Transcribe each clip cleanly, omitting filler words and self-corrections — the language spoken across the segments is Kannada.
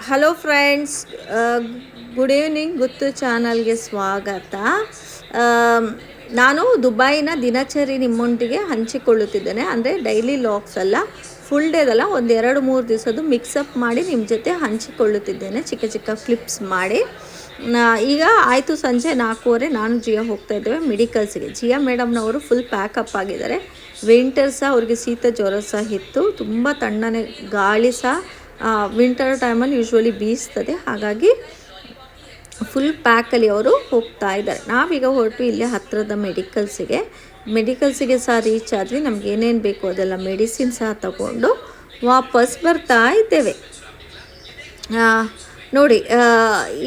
Hello friends, good evening. Guttu ಚಾನಲ್ಗೆ ಸ್ವಾಗತ. ಆಮ್, ನಾನು ದುಬೈನ ದಿನಚರಿ ನಿಮ್ಮೊಂದಿಗೆ ಹಂಚಿಕೊಳ್ಳುತ್ತಿದ್ದೇನೆ. ಅಂದರೆ ಡೈಲಿ ಲಾಗ್ಸ್ ಅಲ್ಲ, ಫುಲ್ ಡೇದಲ್ಲ, ಒಂದು 2-3 ದಿವಸದ್ದು ಮಿಕ್ಸಪ್ ಮಾಡಿ ನಿಮ್ಮ ಜೊತೆ ಹಂಚಿಕೊಳ್ಳುತ್ತಿದ್ದೇನೆ, ಚಿಕ್ಕ ಚಿಕ್ಕ ಕ್ಲಿಪ್ಸ್ ಮಾಡಿ. ಈಗ ಆಯಿತು ಸಂಜೆ 4:15. ನಾನು ಜಿಯಾ ಹೋಗ್ತಾ ಇದ್ದೇವೆ ಮೆಡಿಕಲ್ಸ್ಗೆ. ಜಿಯಾ ಮೇಡಮ್ನವರು ಫುಲ್ ಪ್ಯಾಕಪ್ ಆಗಿದ್ದಾರೆ. ವಿಂಟರ್ ಸಹ ಅವ್ರಿಗೆ ಶೀತ ಜ್ವರ ಸಹ ಇತ್ತು, ತುಂಬ ತಣ್ಣನೆ ಗಾಳಿ ಸಹ ವಿಂಟರ್ ಟೈಮಲ್ಲಿ ಯೂಶ್ವಲಿ ಬೀಸ್ತದೆ. ಹಾಗಾಗಿ ಫುಲ್ ಪ್ಯಾಕಲ್ಲಿ ಅವರು ಹೋಗ್ತಾ ಇದ್ದಾರೆ. ನಾವೀಗ ಹೊರಟು ಇಲ್ಲೇ ಹತ್ತಿರದ ಮೆಡಿಕಲ್ಸಿಗೆ ಸಹ ರೀಚ್ ಆದ್ವಿ. ನಮ್ಗೆ ಏನೇನು ಬೇಕು ಅದೆಲ್ಲ ಮೆಡಿಸಿನ್ ಸಹ ತಗೊಂಡು ವಾಪಸ್ ಬರ್ತಾ ಇದ್ದೇವೆ. ನೋಡಿ,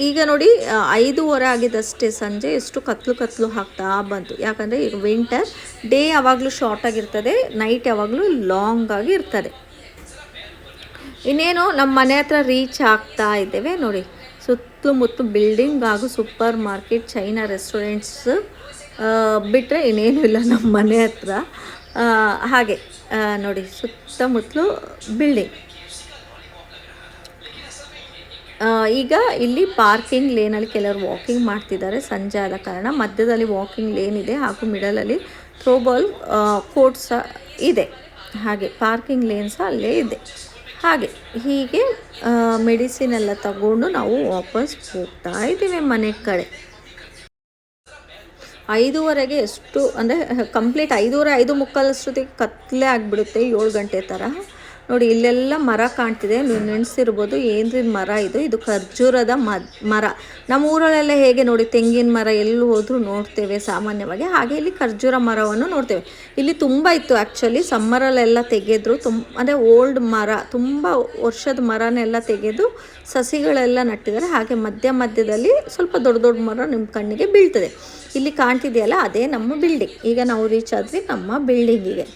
ಈಗ ನೋಡಿ 5:15 ಆಗಿದ್ದಷ್ಟೇ ಸಂಜೆ. ಎಷ್ಟು ಕತ್ಲು ಹಾಕ್ತಾ ಬಂತು. ಯಾಕಂದರೆ ಈಗ ವಿಂಟರ್ ಡೇ ಯಾವಾಗಲೂ ಶಾರ್ಟ್ ಆಗಿರ್ತದೆ, ನೈಟ್ ಯಾವಾಗಲೂ ಲಾಂಗ್ ಆಗಿ ಇರ್ತದೆ. ಇನ್ನೇನು ನಮ್ಮ ಮನೆ ಹತ್ರ ರೀಚ್ ಆಗ್ತಾ ಇದ್ದೇವೆ. ನೋಡಿ, ಸುತ್ತಮುತ್ತ ಬಿಲ್ಡಿಂಗ್ ಹಾಗೂ ಸೂಪರ್ ಮಾರ್ಕೆಟ್, ಚೈನಾ ರೆಸ್ಟೋರೆಂಟ್ಸ್ ಬಿಟ್ಟರೆ ಇನ್ನೇನು ಇಲ್ಲ ನಮ್ಮ ಮನೆ ಹತ್ರ. ಹಾಗೆ ನೋಡಿ, ಸುತ್ತಮುತ್ತಲು ಬಿಲ್ಡಿಂಗ್. ಈಗ ಇಲ್ಲಿ ಪಾರ್ಕಿಂಗ್ ಲೇನಲ್ಲಿ ಕೆಲವರು ವಾಕಿಂಗ್ ಮಾಡ್ತಿದ್ದಾರೆ. ಸಂಜೆ ಆದ ಕಾರಣ ಮಧ್ಯದಲ್ಲಿ ವಾಕಿಂಗ್ ಲೇನ್ ಇದೆ, ಹಾಗೂ ಮಿಡಲಲ್ಲಿ ಥ್ರೋಬಾಲ್ ಕೋರ್ಟ್ ಸಹ ಇದೆ. ಹಾಗೆ ಪಾರ್ಕಿಂಗ್ ಲೇನ್ ಸಹ ಅಲ್ಲೇ ಇದೆ. ಹೀಗೆ ಮೆಡಿಸಿನ್ ಎಲ್ಲ ತಗೊಂಡು ನಾವು ವಾಪಸ್ ಹೋಗ್ತಾ ಇದ್ದೀವಿ ಮನೆ ಕಡೆ. 5:15 ಎಷ್ಟು ಅಂದರೆ ಕಂಪ್ಲೀಟ್ 5:30, 5:45 ಅಷ್ಟೊತ್ತಿಗೆ ಕತ್ತಲೆ ಆಗಿಬಿಡುತ್ತೆ, 7 ಗಂಟೆ ಥರ. ನೋಡಿ, ಇಲ್ಲೆಲ್ಲ ಮರ ಕಾಣ್ತಿದೆ. ನೀವು ನೆನೆಸಿರ್ಬೋದು, ಏನ್ರಿ ಮರ ಇದು ಖರ್ಜೂರದ ಮರ. ನಮ್ಮ ಊರಲ್ಲೆಲ್ಲ ಹೇಗೆ ನೋಡಿ, ತೆಂಗಿನ ಮರ ಎಲ್ಲಿ ಹೋದರೂ ನೋಡ್ತೇವೆ ಸಾಮಾನ್ಯವಾಗಿ, ಹಾಗೆ ಇಲ್ಲಿ ಖರ್ಜೂರ ಮರವನ್ನು ನೋಡ್ತೇವೆ. ಇಲ್ಲಿ ತುಂಬ ಇತ್ತು ಆ್ಯಕ್ಚುಲಿ. ಸಮ್ಮರಲ್ಲೆಲ್ಲ ತೆಗೆದ್ರು, ಅಂದರೆ ಓಲ್ಡ್ ಮರ, ತುಂಬ ವರ್ಷದ ಮರನೆಲ್ಲ ತೆಗೆದು ಸಸಿಗಳೆಲ್ಲ ನಟ್ಟಿದ್ದಾರೆ. ಹಾಗೆ ಮಧ್ಯದಲ್ಲಿ ಸ್ವಲ್ಪ ದೊಡ್ಡ ಮರ ನಿಮ್ಮ ಕಣ್ಣಿಗೆ ಬೀಳ್ತದೆ. ಇಲ್ಲಿ ಕಾಣ್ತಿದೆಯಲ್ಲ, ಅದೇ ನಮ್ಮ ಬಿಲ್ಡಿಂಗ್. ಈಗ ನಾವು ರೀಚ್ ಆದ್ವಿ ನಮ್ಮ ಬಿಲ್ಡಿಂಗಿಗೆ.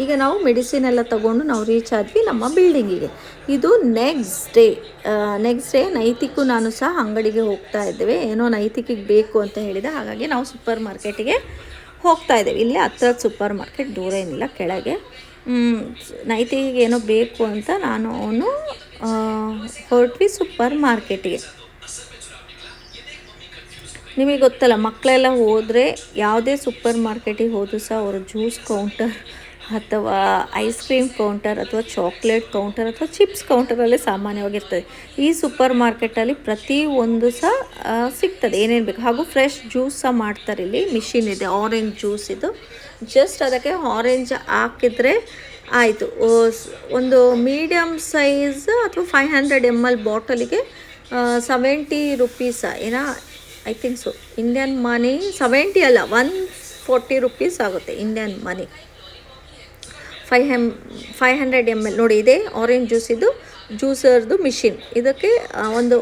ಈಗ ನಾವು ಮೆಡಿಸಿನ್ ಎಲ್ಲ ತಗೊಂಡು ನಾವು ರೀಚ್ ಆದ್ವಿ ನಮ್ಮ ಬಿಲ್ಡಿಂಗಿಗೆ. ಇದು ನೆಕ್ಸ್ಟ್ ಡೇ ನೈತಿಕು ನಾನು ಸಹ ಅಂಗಡಿಗೆ ಹೋಗ್ತಾ ಇದ್ದೇವೆ. ಏನೋ ನೈತಿಕಿಗೆ ಬೇಕು ಅಂತ ಹೇಳಿದೆ, ಹಾಗಾಗಿ ನಾವು ಸೂಪರ್ ಮಾರ್ಕೆಟಿಗೆ ಹೋಗ್ತಾ ಇದ್ದೇವೆ. ಇಲ್ಲೇ ಹತ್ರ ಸೂಪರ್ ಮಾರ್ಕೆಟ್, ದೂರ ಏನಿಲ್ಲ, ಕೆಳಗೆ. ನೈತಿಕಿಗೆ ಏನೋ ಬೇಕು ಅಂತ ಅವನು ಹೊರಟ್ವಿ ಸೂಪರ್ ಮಾರ್ಕೆಟಿಗೆ. ನಿಮಗೆ ಗೊತ್ತಲ್ಲ, ಮಕ್ಕಳೆಲ್ಲ ಹೋದರೆ ಯಾವುದೇ ಸೂಪರ್ ಮಾರ್ಕೆಟಿಗೆ ಹೋದರೂ ಸಹ ಅವರು ಜ್ಯೂಸ್ ಕೌಂಟರ್ ಅಥವಾ ಐಸ್ ಕ್ರೀಮ್ ಕೌಂಟರ್ ಅಥವಾ ಚಾಕ್ಲೇಟ್ ಕೌಂಟರ್ ಅಥವಾ ಚಿಪ್ಸ್ ಕೌಂಟರಲ್ಲೇ ಸಾಮಾನ್ಯವಾಗಿರ್ತದೆ. ಈ ಸೂಪರ್ ಮಾರ್ಕೆಟಲ್ಲಿ ಪ್ರತಿಯೊಂದು ಸಹ ಸಿಗ್ತದೆ, ಏನೇನು ಬೇಕು. ಹಾಗೂ ಫ್ರೆಶ್ ಜ್ಯೂಸ್ ಸಹ ಮಾಡ್ತಾರೆ. ಇಲ್ಲಿ ಮಿಷಿನ್ ಇದೆ, ಆರೆಂಜ್ ಜ್ಯೂಸ್ ಇದು. ಜಸ್ಟ್ ಅದಕ್ಕೆ ಆರೆಂಜ್ ಹಾಕಿದರೆ ಆಯಿತು. ಒಂದು ಮೀಡಿಯಮ್ ಸೈಜ್ ಅಥವಾ 500 ml ಬಾಟಲಿಗೆ 70 ರುಪೀಸ್ ಏನೋ, ಐ ಥಿಂಕ್ ಸೊ. ಇಂಡಿಯನ್ ಮನಿ 70 ಅಲ್ಲ, 140 ರುಪೀಸ್ ಆಗುತ್ತೆ ಇಂಡಿಯನ್ ಮನಿ. 500 ml ನೋಡಿ, ಇದೆ ಆರೆಂಜ್ ಜ್ಯೂಸಿದು ಜ್ಯೂಸರ್ದು ಮಿಷಿನ್. ಇದಕ್ಕೆ ಒಂದು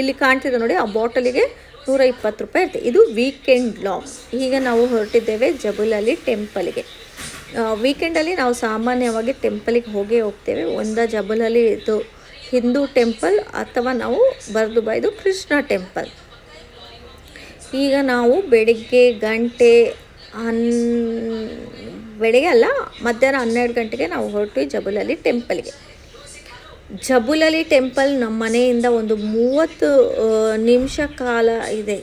ಇಲ್ಲಿ ಕಾಣ್ತಿದೆ ನೋಡಿ, ಆ ಬಾಟಲಿಗೆ 120 ರೂಪಾಯಿ ಇರುತ್ತೆ. ಇದು ವೀಕೆಂಡ್ ಲಾಗ್. ಈಗ ನಾವು ಹೊರಟಿದ್ದೇವೆ ಜಬುಲಲ್ಲಿ ಟೆಂಪಲ್ಗೆ. ವೀಕೆಂಡಲ್ಲಿ ನಾವು ಸಾಮಾನ್ಯವಾಗಿ ಟೆಂಪಲಿಗೆ ಹೋಗ್ತೇವೆ. ಒಂದು ಜಬುಲಲ್ಲಿ ಇದು ಹಿಂದೂ ಟೆಂಪಲ್, ಅಥವಾ ನಾವು ದುಬೈದು ಕೃಷ್ಣ ಟೆಂಪಲ್. ಈಗ ನಾವು ಬೆಳಿಗ್ಗೆ ಅಲ್ಲ, ಮಧ್ಯಾಹ್ನ 12 ಗಂಟೆಗೆ ನಾವು ಹೊರಟ್ವಿ ಜಬುಲಲ್ಲಿ ಟೆಂಪಲ್ಗೆ. ಜಬುಲಲ್ಲಿ ಟೆಂಪಲ್ ನಮ್ಮ ಮನೆಯಿಂದ ಒಂದು 30 ನಿಮಿಷ ಕಾಲ ಇದೆ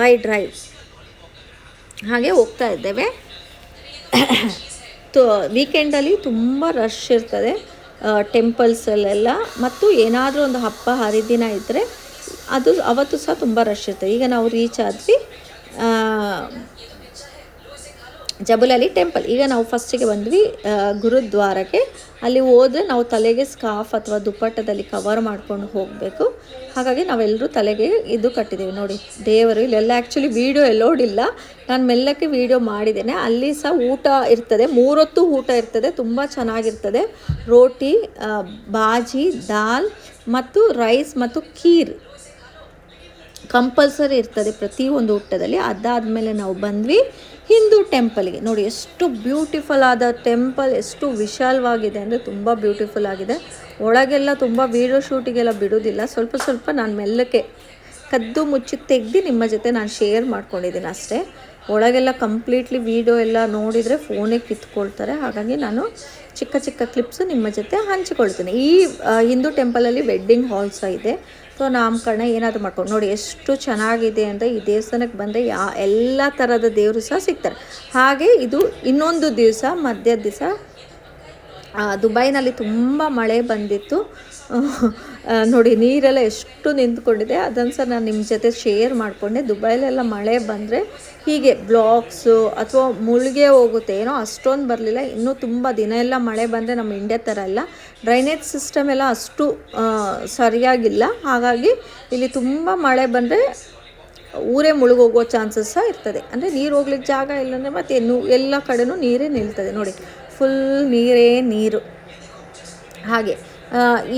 ಬೈ ಡ್ರೈವ್. ಹಾಗೆ ಹೋಗ್ತಾ ಇದ್ದೇವೆ. ವೀಕೆಂಡಲ್ಲಿ ತುಂಬ ರಶ್ ಇರ್ತದೆ ಟೆಂಪಲ್ಸಲ್ಲೆಲ್ಲ. ಮತ್ತು ಏನಾದರೂ ಒಂದು ಹಬ್ಬ ಹರಿದಿನ ಇದ್ದರೆ ಅವತ್ತು ಸಹ ತುಂಬ ರಶ್ ಇರ್ತದೆ. ಈಗ ನಾವು ರೀಚ್ ಆದ್ವಿ ಜಬುಲಲ್ಲಿ ಟೆಂಪಲ್. ಈಗ ನಾವು ಫಸ್ಟಿಗೆ ಬಂದ್ವಿ ಗುರುದ್ವಾರಕ್ಕೆ. ಅಲ್ಲಿ ಹೋದರೆ ನಾವು ತಲೆಗೆ ಸ್ಕಾರ್ಫ್ ಅಥವಾ ದುಪ್ಪಟ್ಟದಲ್ಲಿ ಕವರ್ ಮಾಡ್ಕೊಂಡು ಹೋಗಬೇಕು. ಹಾಗಾಗಿ ನಾವೆಲ್ಲರೂ ತಲೆಗೆ ಇದು ಕಟ್ಟಿದ್ದೇವೆ. ನೋಡಿ, ದೇವರು ಇಲ್ಲೆಲ್ಲ ಆ್ಯಕ್ಚುಲಿ ವೀಡಿಯೋ ಎಲ್ಲೋಡಿಲ್ಲ, ನಾನು ಮೆಲ್ಲಕ್ಕೆ ವೀಡಿಯೋ ಮಾಡಿದ್ದೇನೆ. ಅಲ್ಲಿ ಸಹ ಊಟ ಇರ್ತದೆ, 3 ಹೊತ್ತು ಊಟ ಇರ್ತದೆ, ತುಂಬ ಚೆನ್ನಾಗಿರ್ತದೆ. ರೋಟಿ, ಬಾಜಿ, ದಾಲ್ ಮತ್ತು ರೈಸ್ ಮತ್ತು ಖೀರ್ ಕಂಪಲ್ಸರಿ ಇರ್ತದೆ ಪ್ರತಿಯೊಂದು ಊಟದಲ್ಲಿ. ಅದಾದಮೇಲೆ ನಾವು ಬಂದ್ವಿ ಹಿಂದೂ ಟೆಂಪಲ್ಗೆ. ನೋಡಿ, ಎಷ್ಟು ಬ್ಯೂಟಿಫುಲ್ ಆದ ಟೆಂಪಲ್, ಎಷ್ಟು ವಿಶಾಲವಾಗಿದೆ ಅಂದರೆ ತುಂಬ ಬ್ಯೂಟಿಫುಲ್ ಆಗಿದೆ. ಒಳಗೆಲ್ಲ ತುಂಬ ವೀಡಿಯೋ ಶೂಟಿಗೆಲ್ಲ ಬಿಡೋದಿಲ್ಲ, ಸ್ವಲ್ಪ ನಾನು ಮೆಲ್ಲಕ್ಕೆ ಕದ್ದು ಮುಚ್ಚಿ ತೆಗೆದು ನಿಮ್ಮ ಜೊತೆ ನಾನು ಶೇರ್ ಮಾಡ್ಕೊಂಡಿದ್ದೀನಿ ಅಷ್ಟೇ. ಒಳಗೆಲ್ಲ ಕಂಪ್ಲೀಟ್ಲಿ ವೀಡಿಯೋ ಎಲ್ಲ ನೋಡಿದರೆ ಫೋನೇ ಕಿತ್ಕೊಳ್ತಾರೆ. ಹಾಗಾಗಿ ನಾನು ಚಿಕ್ಕ ಚಿಕ್ಕ ಕ್ಲಿಪ್ಸು ನಿಮ್ಮ ಜೊತೆ ಹಂಚಿಕೊಳ್ತೀನಿ. ಈ ಹಿಂದೂ ಟೆಂಪಲಲ್ಲಿ ವೆಡ್ಡಿಂಗ್ ಹಾಲ್ ಸಹ ಇದೆ. ಸೊ ನಾಮಕರಣ ಏನಾದರೂ ಮಾಡ್ಕೊಂಡು ನೋಡಿ ಎಷ್ಟು ಚೆನ್ನಾಗಿದೆ ಅಂದರೆ, ಈ ದೇವಸ್ಥಾನಕ್ಕೆ ಬಂದರೆ ಎಲ್ಲ ಥರದ ದೇವರು ಸಹ ಸಿಗ್ತಾರೆ. ಹಾಗೆ ಇದು ಇನ್ನೊಂದು ದಿವಸ ಮಧ್ಯದ ದಿವಸ ದುಬೈನಲ್ಲಿ ತುಂಬ ಮಳೆ ಬಂದಿತ್ತು. ನೋಡಿ ನೀರೆಲ್ಲ ಎಷ್ಟು ನಿಂತ್ಕೊಂಡಿದೆ, ಅದನ್ನು ಸಹ ನಾನು ನಿಮ್ಮ ಜೊತೆ ಶೇರ್ ಮಾಡಿಕೊಂಡೆ. ದುಬೈಲೆಲ್ಲ ಮಳೆ ಬಂದರೆ ಹೀಗೆ ಬ್ಲಾಕ್ಸು ಅಥವಾ ಮುಳುಗೆ ಹೋಗುತ್ತೆ, ಏನೋ ಅಷ್ಟೊಂದು ಬರಲಿಲ್ಲ. ಇನ್ನೂ ತುಂಬ ದಿನ ಎಲ್ಲ ಮಳೆ ಬಂದರೆ ನಮ್ಮ ಇಂಡಿಯಾ ಥರ ಎಲ್ಲ ಡ್ರೈನೇಜ್ ಸಿಸ್ಟಮ್ ಎಲ್ಲ ಅಷ್ಟು ಸರಿಯಾಗಿಲ್ಲ. ಹಾಗಾಗಿ ಇಲ್ಲಿ ತುಂಬ ಮಳೆ ಬಂದರೆ ಊರೇ ಮುಳುಗೋಗೋ ಚಾನ್ಸಸ್ ಸಹ ಇರ್ತದೆ. ಅಂದರೆ ನೀರು ಹೋಗ್ಲಿಕ್ಕೆ ಜಾಗ ಇಲ್ಲಾಂದರೆ ಮತ್ತೆ ಎಲ್ಲ ಕಡೆನೂ ನೀರೇ ನಿಲ್ತದೆ. ನೋಡಿ ಫುಲ್ ನೀರೇ ನೀರು. ಹಾಗೆ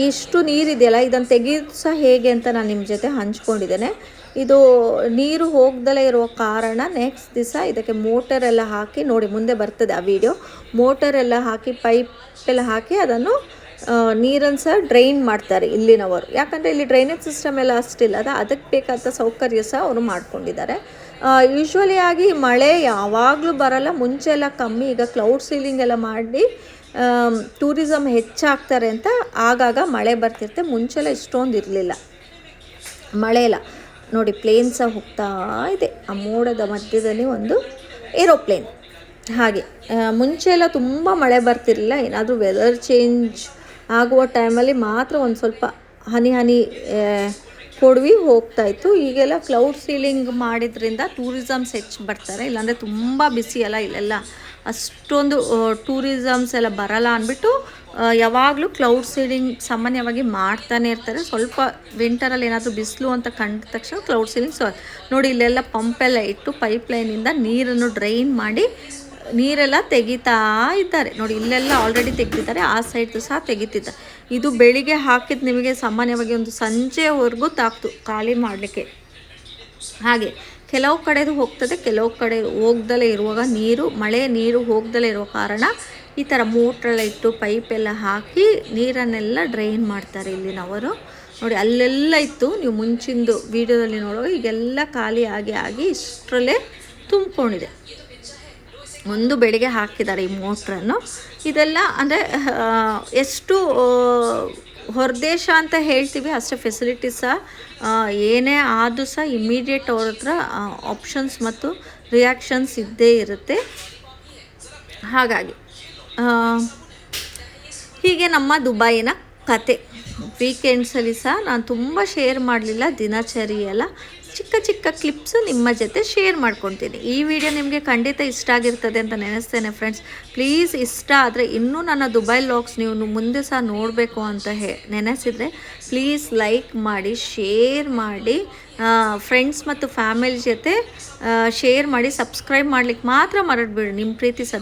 ಇಷ್ಟು ನೀರಿದೆಯಲ್ಲ, ಇದನ್ನು ತೆಗೆಯೋದು ಸಹ ಹೇಗೆ ಅಂತ ನಾನು ನಿಮ್ಮ ಜೊತೆ ಹಂಚ್ಕೊಂಡಿದ್ದೇನೆ. ಇದು ನೀರು ಹೋಗ್ದಲೇ ಇರುವ ಕಾರಣ ನೆಕ್ಸ್ಟ್ ದಿವಸ ಇದಕ್ಕೆ ಮೋಟರೆಲ್ಲ ಹಾಕಿ, ನೋಡಿ ಮುಂದೆ ಬರ್ತದೆ ಆ ವಿಡಿಯೋ, ಮೋಟರೆಲ್ಲ ಹಾಕಿ ಪೈಪ್ ಎಲ್ಲ ಹಾಕಿ ಅದನ್ನು ನೀರನ್ನು ಸಹ ಡ್ರೈನ್ ಮಾಡ್ತಾರೆ ಇಲ್ಲಿನವರು. ಯಾಕಂದರೆ ಇಲ್ಲಿ ಡ್ರೈನೇಜ್ ಸಿಸ್ಟಮ್ ಎಲ್ಲ ಅಷ್ಟಿಲ್ಲ, ಅದಕ್ಕೆ ಬೇಕಾದ ಸೌಕರ್ಯ ಸಹ ಅವರು ಮಾಡ್ಕೊಂಡಿದ್ದಾರೆ. ಯೂಶ್ವಲಿ ಆಗಿ ಮಳೆ ಯಾವಾಗಲೂ ಬರಲ್ಲ, ಮುಂಚೆ ಎಲ್ಲ ಕಮ್ಮಿ. ಈಗ ಕ್ಲೌಡ್ ಸೀಲಿಂಗ್ ಎಲ್ಲ ಮಾಡಿ ಟೂರಿಸಮ್ ಹೆಚ್ಚಾಗ್ತಾರೆ ಅಂತ ಆಗಾಗ ಮಳೆ ಬರ್ತಿರುತ್ತೆ. ಮುಂಚೆಲ್ಲ ಇಷ್ಟೊಂದು ಇರಲಿಲ್ಲ ಮಳೆ ಎಲ್ಲ. ನೋಡಿ ಪ್ಲೇನ್ ಸಹ ಹೋಗ್ತಾ ಇದೆ, ಆ ಮೋಡದ ಮಧ್ಯದಲ್ಲಿ ಒಂದು ಏರೋಪ್ಲೇನ್. ಹಾಗೆ ಮುಂಚೆ ಎಲ್ಲ ತುಂಬ ಮಳೆ ಬರ್ತಿರಲಿಲ್ಲ, ಏನಾದರೂ ವೆದರ್ ಚೇಂಜ್ ಆಗುವ ಟೈಮಲ್ಲಿ ಮಾತ್ರ ಒಂದು ಸ್ವಲ್ಪ ಹನಿ ಕೊಡ್ವಿ ಹೋಗ್ತಾಯಿತ್ತು. ಈಗೆಲ್ಲ ಕ್ಲೌಡ್ ಸೀಲಿಂಗ್ ಮಾಡಿದ್ರಿಂದ ಟೂರಿಸಮ್ಸ್ ಹೆಚ್ಚು ಬರ್ತಾರೆ, ಇಲ್ಲಾಂದರೆ ತುಂಬ ಬಿಸಿ ಅಲ್ಲ ಇಲ್ಲೆಲ್ಲ, ಅಷ್ಟೊಂದು ಟೂರಿಸಮ್ಸ್ ಎಲ್ಲ ಬರಲ್ಲ ಅಂದ್ಬಿಟ್ಟು ಯಾವಾಗಲೂ ಕ್ಲೌಡ್ ಸೀಲಿಂಗ್ ಸಾಮಾನ್ಯವಾಗಿ ಮಾಡ್ತಾನೆ ಇರ್ತಾರೆ. ಸ್ವಲ್ಪ ವಿಂಟರಲ್ಲಿ ಏನಾದರೂ ಬಿಸಿಲು ಅಂತ ಕಂಡ ತಕ್ಷಣ ಕ್ಲೌಡ್ ಸೀಲಿಂಗ್ ನೋಡಿ ಇಲ್ಲೆಲ್ಲ ಪಂಪೆಲ್ಲ ಇಟ್ಟು ಪೈಪ್ಲೈನಿಂದ ನೀರನ್ನು ಡ್ರೈನ್ ಮಾಡಿ ನೀರೆಲ್ಲ ತೆಗಿತಾ ಇದ್ದಾರೆ. ನೋಡಿ ಇಲ್ಲೆಲ್ಲ ಆಲ್ರೆಡಿ ತೆಗೆದಿದ್ದಾರೆ, ಆ ಸೈಡ್ದು ಸಹ ತೆಗಿತಿದ್ದಾರೆ. ಇದು ಬೆಳಿಗ್ಗೆ ಹಾಕಿದ್ದು ನಿಮಗೆ ಸಾಮಾನ್ಯವಾಗಿ ಒಂದು ಸಂಜೆವರೆಗೂ ತಾಕ್ತು ಖಾಲಿ ಮಾಡಲಿಕ್ಕೆ. ಹಾಗೆ ಕೆಲವು ಕಡೆದು ಹೋಗ್ತದೆ, ಕೆಲವು ಕಡೆ ಹೋಗ್ದಲೇ ಇರುವಾಗ ಮಳೆ ನೀರು ಹೋಗ್ದಲೇ ಇರೋ ಕಾರಣ ಈ ಥರ ಮೋಟ್ರೆಲ್ಲ ಇಟ್ಟು ಪೈಪೆಲ್ಲ ಹಾಕಿ ನೀರನ್ನೆಲ್ಲ ಡ್ರೈನ್ ಮಾಡ್ತಾರೆ ಇಲ್ಲಿನವರು. ನೋಡಿ ಅಲ್ಲೆಲ್ಲ ಇತ್ತು, ನೀವು ಮುಂಚಿಂದು ವೀಡಿಯೋದಲ್ಲಿ ನೋಡುವಾಗ ಈಗೆಲ್ಲ ಖಾಲಿ ಆಗಿ ಇಷ್ಟರಲ್ಲೇ ತುಂಬಿಕೊಂಡಿದೆ. ಒಂದು ಬೆಳಿಗ್ಗೆ ಹಾಕಿದ್ದಾರೆ ಈ ಮೋಟ್ರನ್ನು. ಇದೆಲ್ಲ ಅಂದರೆ ಎಷ್ಟು ಹೊರದೇಶ ಅಂತ ಹೇಳ್ತೀವಿ ಅಷ್ಟೇ ಫೆಸಿಲಿಟೀಸ್ ಸಹ ಏನೇ ಆದರೂ ಸಹ ಇಮಿಡಿಯೇಟ್ ಅವ್ರ ಹತ್ರ ಆಪ್ಷನ್ಸ್ ಮತ್ತು ರಿಯಾಕ್ಷನ್ಸ್ ಇದ್ದೇ ಇರುತ್ತೆ. ಹಾಗಾಗಿ ಹೀಗೆ ನಮ್ಮ ದುಬೈನ ಕತೆ. ವೀಕೆಂಡ್ಸಲ್ಲಿ ಸಹ ನಾನು ತುಂಬ ಶೇರ್ ಮಾಡಲಿಲ್ಲ ದಿನಚರಿ ಎಲ್ಲ, ಚಿಕ್ಕ ಚಿಕ್ಕ ಕ್ಲಿಪ್ಸು ನಿಮ್ಮ ಜೊತೆ ಶೇರ್ ಮಾಡ್ಕೊತೀನಿ. ಈ ವಿಡಿಯೋ ನಿಮಗೆ ಖಂಡಿತ ಇಷ್ಟ ಆಗಿರ್ತದೆ ಅಂತ ನೆನೆಸ್ತೇನೆ ಫ್ರೆಂಡ್ಸ್. ಪ್ಲೀಸ್ ಇಷ್ಟ ಆದರೆ ಇನ್ನೂ ನನ್ನ ದುಬೈ ವ್ಲಾಗ್ಸ್ ನೀವು ಮುಂದೆ ಸಹ ನೋಡಬೇಕು ಅಂತ ನೆನೆಸಿದರೆ ಪ್ಲೀಸ್ ಲೈಕ್ ಮಾಡಿ, ಶೇರ್ ಮಾಡಿ, ಫ್ರೆಂಡ್ಸ್ ಮತ್ತು ಫ್ಯಾಮಿಲಿ ಜೊತೆ ಶೇರ್ ಮಾಡಿ, ಸಬ್ಸ್ಕ್ರೈಬ್ ಮಾಡಲಿಕ್ಕೆ ಮಾತ್ರ ಮರೆಯಬೇಡಿ. ನಿಮ್ಮ ಪ್ರೀತಿ ಸದಾ